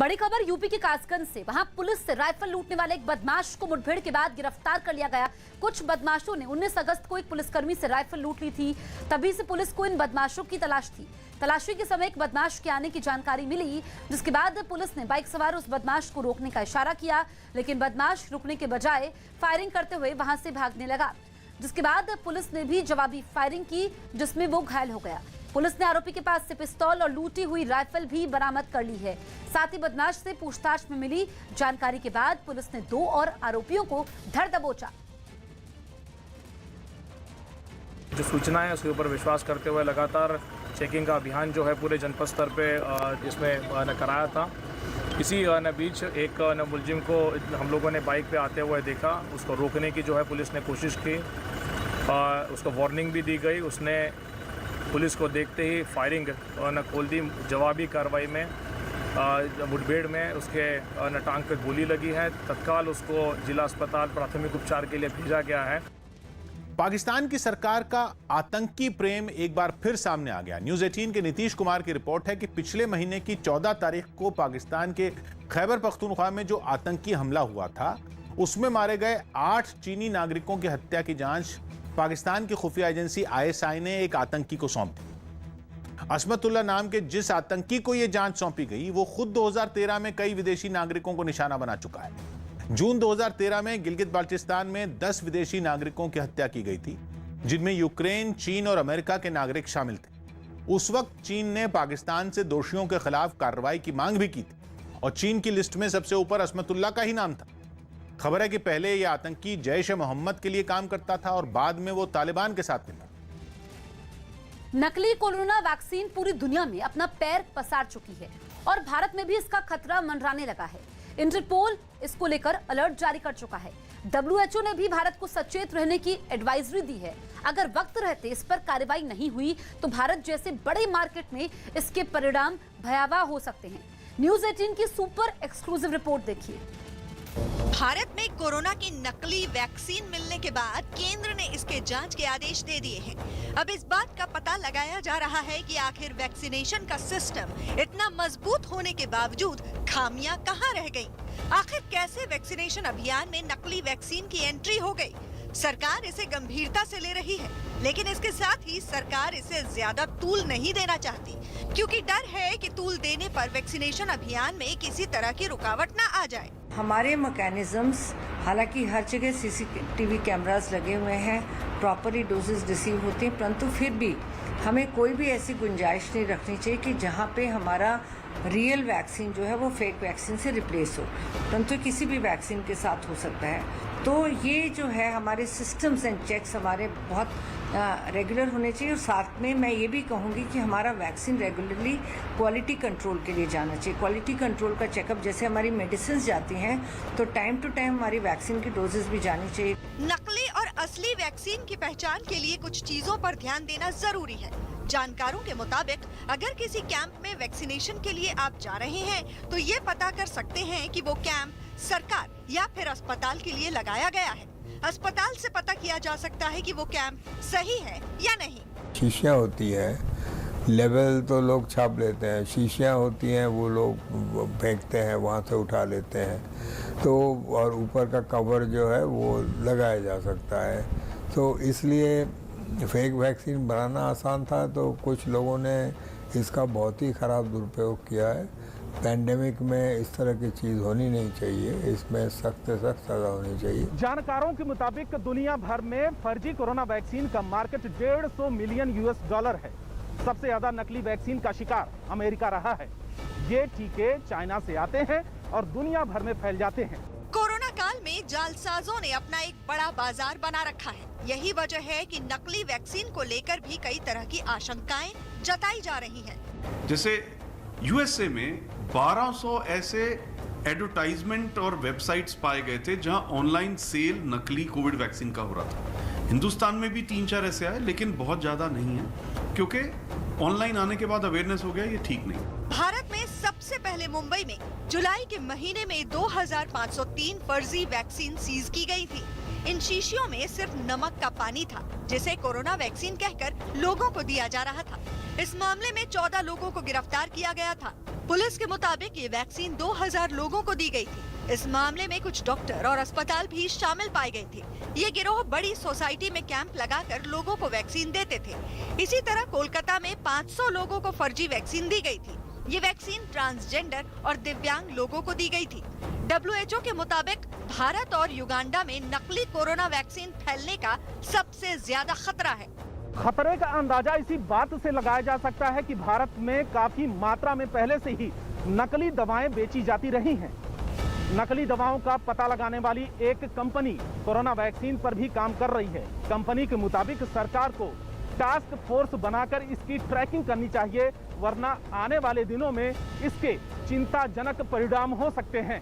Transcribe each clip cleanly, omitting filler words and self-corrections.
बड़ी खबर यूपी के कासगंज से। वहां पुलिस से राइफल लूटने वाले एक बदमाश को मुठभेड़ के बाद गिरफ्तार कर लिया गया। कुछ बदमाशों ने 19 अगस्त को एक पुलिसकर्मी से राइफल लूट ली थी। तभी से पुलिस को इन बदमाशों की तलाश थी। तलाशी के समय एक बदमाश के आने की जानकारी मिली, जिसके बाद पुलिस ने बाइक सवार उस बदमाश को रोकने का इशारा किया, लेकिन बदमाश रुकने के बजाय फायरिंग करते हुए वहां से भागने लगा, जिसके बाद पुलिस ने भी जवाबी फायरिंग की, जिसमें वो घायल हो गया। पुलिस ने आरोपी के पास से पिस्तौल और लूटी हुई राइफल भी बरामद कर ली है। साथ ही बदमाश से पूछताछ में मिली जानकारी के बाद पुलिस ने 2 और आरोपियों को धर दबोचा। जो सूचना है उसके ऊपर विश्वास करते हुए लगातार चेकिंग का अभियान जो है पूरे जनपद स्तर पे इसमें कराया था। इसी बीच एक मुलजिम को हम लोगों ने बाइक पे आते हुए देखा। उसको रोकने की जो है पुलिस ने कोशिश की, उसको वार्निंग भी दी गई। उसने पुलिस को देखते ही फायरिंग खोल दी। जवाबी कार्रवाई में मुठभेड़ में उसके टांग पे गोली लगी है। तत्काल उसको जिला अस्पताल प्राथमिक उपचार के लिए भेजा गया है। पाकिस्तान की सरकार का आतंकी प्रेम एक बार फिर सामने आ गया। न्यूज़ 18 के नीतीश कुमार की रिपोर्ट है कि पिछले महीने की 14 तारीख को पाकिस्तान के खैबर पख्तूनख्वा में जो आतंकी हमला हुआ था, उसमें मारे गए 8 चीनी नागरिकों की हत्या की जांच पाकिस्तान की खुफिया एजेंसी ISI ने एक आतंकी को सौंप दी। असमतुल्लाह नाम के जिस आतंकी को यह जांच सौंपी गई, वो खुद 2013 में कई विदेशी नागरिकों को निशाना बना चुका है। जून 2013 में गिलगित बाल्टिस्तान में 10 विदेशी नागरिकों की हत्या की गई थी, जिनमें यूक्रेन, चीन और अमेरिका के नागरिक शामिल थे। उस वक्त चीन ने पाकिस्तान से दोषियों के खिलाफ कार्रवाई की मांग भी की थी और चीन की लिस्ट में सबसे ऊपर असमतुल्लाह का ही नाम था। खबर है कि पहले यह आतंकी जैश-ए-मोहम्मद के लिए काम करता था और बाद में वो तालिबान के साथ मिला। नकली कोरोना वैक्सीन पूरी दुनिया में अपना पैर पसार चुकी है और भारत में भी इसका खतरा मंडराने लगा है। इंटरपोल इसको लेकर अलर्ट जारी कर चुका है। WHO ने भी भारत को सचेत रहने की एडवाइजरी दी है। अगर वक्त रहते इस पर कार्रवाई नहीं हुई तो भारत जैसे बड़े मार्केट में इसके परिणाम भयावह हो सकते हैं। न्यूज़ 18 की सुपर एक्सक्लूसिव रिपोर्ट देखिए। भारत में कोरोना की नकली वैक्सीन मिलने के बाद केंद्र ने इसके जांच के आदेश दे दिए हैं। अब इस बात का पता लगाया जा रहा है कि आखिर वैक्सीनेशन का सिस्टम इतना मजबूत होने के बावजूद खामियां कहां रह गईं? आखिर कैसे वैक्सीनेशन अभियान में नकली वैक्सीन की एंट्री हो गई? सरकार इसे गंभीरता से ले रही है, लेकिन इसके साथ ही सरकार इसे ज्यादा तूल नहीं देना चाहती, क्योंकि डर है कि तूल देने पर वैक्सीनेशन अभियान में किसी तरह की रुकावट न आ जाए। हमारे मैकेनिज्म्स, हालांकि हर जगह CCTV कैमरास लगे हुए हैं, प्रॉपरली डोजेस रिसीव होते हैं, परंतु फिर भी हमें कोई भी ऐसी गुंजाइश नहीं रखनी चाहिए कि जहां पे हमारा रियल वैक्सीन जो है वो फेक वैक्सीन से रिप्लेस हो, परंतु किसी भी वैक्सीन के साथ हो सकता है। तो ये जो है हमारे सिस्टम्स एंड चेक्स हमारे बहुत रेगुलर होने चाहिए और साथ में मैं ये भी कहूँगी कि हमारा वैक्सीन रेगुलरली क्वालिटी कंट्रोल के लिए जाना चाहिए। क्वालिटी कंट्रोल का चेकअप, जैसे हमारी मेडिसिन जाती हैं तो टाइम टू टाइम हमारी वैक्सीन की डोजेस भी जानी चाहिए। नकली और असली वैक्सीन की पहचान के लिए कुछ चीजों पर ध्यान देना जरूरी है। जानकारों के मुताबिक अगर किसी कैंप में वैक्सीनेशन के लिए आप जा रहे हैं तो ये पता कर सकते हैं कि वो कैंप सरकार या फिर अस्पताल के लिए लगाया गया है। अस्पताल से पता किया जा सकता है कि वो कैंप सही है या नहीं। शीशियाँ होती हैं, लेवल तो लोग छाप लेते हैं, शीशियाँ होती हैं वो लोग फेंकते हैं, वहाँ से उठा लेते हैं, तो और ऊपर का कवर जो है वो लगाया जा सकता है। तो इसलिए फेक वैक्सीन बनाना आसान था, तो कुछ लोगों ने इसका बहुत ही ख़राब दुरुपयोग किया है। पैंडेमिक में इस तरह की चीज़ होनी नहीं चाहिए, इसमें सख्त से सख्त सजा होनी चाहिए। जानकारों के मुताबिक दुनिया भर में फर्जी कोरोना वैक्सीन का मार्केट $150 मिलियन है। सबसे ज्यादा नकली वैक्सीन का शिकार अमेरिका रहा है। ये टीके चाइना से आते हैं और दुनिया भर में फैल जाते हैं। कोरोना काल में जालसाजों ने अपना एक बड़ा बाजार बना रखा है। यही वजह है कि नकली वैक्सीन को लेकर भी कई तरह की आशंकाएं जताई जा रही हैं। जैसे USA में 1200 ऐसे एडवर्टाइजमेंट और वेबसाइट्स पाए गए थे जहां ऑनलाइन सेल नकली कोविड वैक्सीन का हो रहा था। हिंदुस्तान में भी 3-4 ऐसे आए, लेकिन बहुत ज्यादा नहीं है, क्योंकि ऑनलाइन आने के बाद अवेयरनेस हो गया ये ठीक नहीं। भारत में सबसे पहले मुंबई में जुलाई के महीने में 2503 फर्जी वैक्सीन सीज की गई थी। इन शीशियों में सिर्फ नमक का पानी था, जिसे कोरोना वैक्सीन कहकर लोगों को दिया जा रहा था। इस मामले में 14 लोगों को गिरफ्तार किया गया था। पुलिस के मुताबिक ये वैक्सीन 2000 लोगों को दी गई थी। इस मामले में कुछ डॉक्टर और अस्पताल भी शामिल पाए गए थे। ये गिरोह बड़ी सोसाइटी में कैंप लगाकर लोगों को वैक्सीन देते थे। इसी तरह कोलकाता में 500 लोगों को फर्जी वैक्सीन दी गई थी। ये वैक्सीन ट्रांसजेंडर और दिव्यांग लोगों को दी गई थी। WHO के मुताबिक भारत और युगांडा में नकली कोरोना वैक्सीन फैलने का सबसे ज्यादा खतरा है। खतरे का अंदाजा इसी बात से लगाया जा सकता है कि भारत में काफी मात्रा में पहले से ही नकली दवाएं बेची जाती रही हैं। नकली दवाओं का पता लगाने वाली एक कंपनी कोरोना वैक्सीन पर भी काम कर रही है। कंपनी के मुताबिक सरकार को टास्क फोर्स बनाकर इसकी ट्रैकिंग करनी चाहिए, वरना आने वाले दिनों में इसके चिंताजनक परिणाम हो सकते हैं।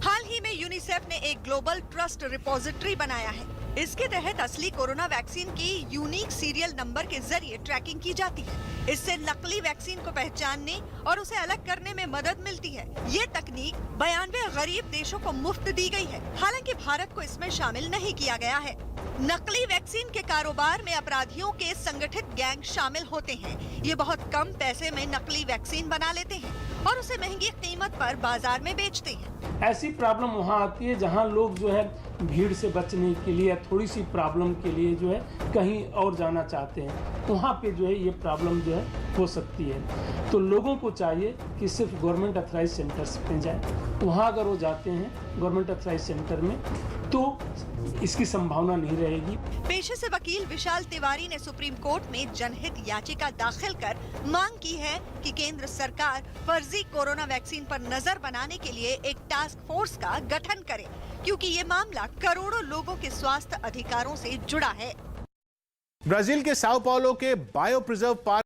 हाल ही में यूनिसेफ ने एक ग्लोबल ट्रस्ट रिपोजिटरी बनाया है। इसके तहत असली कोरोना वैक्सीन की यूनिक सीरियल नंबर के जरिए ट्रैकिंग की जाती है। इससे नकली वैक्सीन को पहचानने और उसे अलग करने में मदद मिलती है। ये तकनीक 92 गरीब देशों को मुफ्त दी गई है। हालांकि भारत को इसमें शामिल नहीं किया गया है। नकली वैक्सीन के कारोबार में अपराधियों के संगठित गैंग शामिल होते हैं। ये बहुत कम पैसे में नकली वैक्सीन बना लेते हैं और उसे महंगी कीमत पर बाजार में बेचते हैं। ऐसी प्रॉब्लम वहाँ आती है जहाँ लोग जो है भीड़ से बचने के लिए या थोड़ी सी प्रॉब्लम के लिए जो है कहीं और जाना चाहते हैं, वहाँ पे जो है ये प्रॉब्लम जो है हो सकती है। तो लोगों को चाहिए कि सिर्फ गवर्नमेंट अथराइज सेंटर्स पे जाए। वहाँ अगर वो जाते हैं गवर्नमेंट अथराइज सेंटर में तो इसकी संभावना नहीं रहेगी। पेशे से वकील विशाल तिवारी ने सुप्रीम कोर्ट में जनहित याचिका दाखिल कर मांग की है कि केंद्र सरकार फर्जी कोरोना वैक्सीन पर नजर बनाने के लिए एक टास्क फोर्स का गठन करे, क्योंकि ये मामला करोड़ों लोगों के स्वास्थ्य अधिकारों से जुड़ा है। ब्राजील के साओ पाउलो के बायो प्रिजर्व पार्क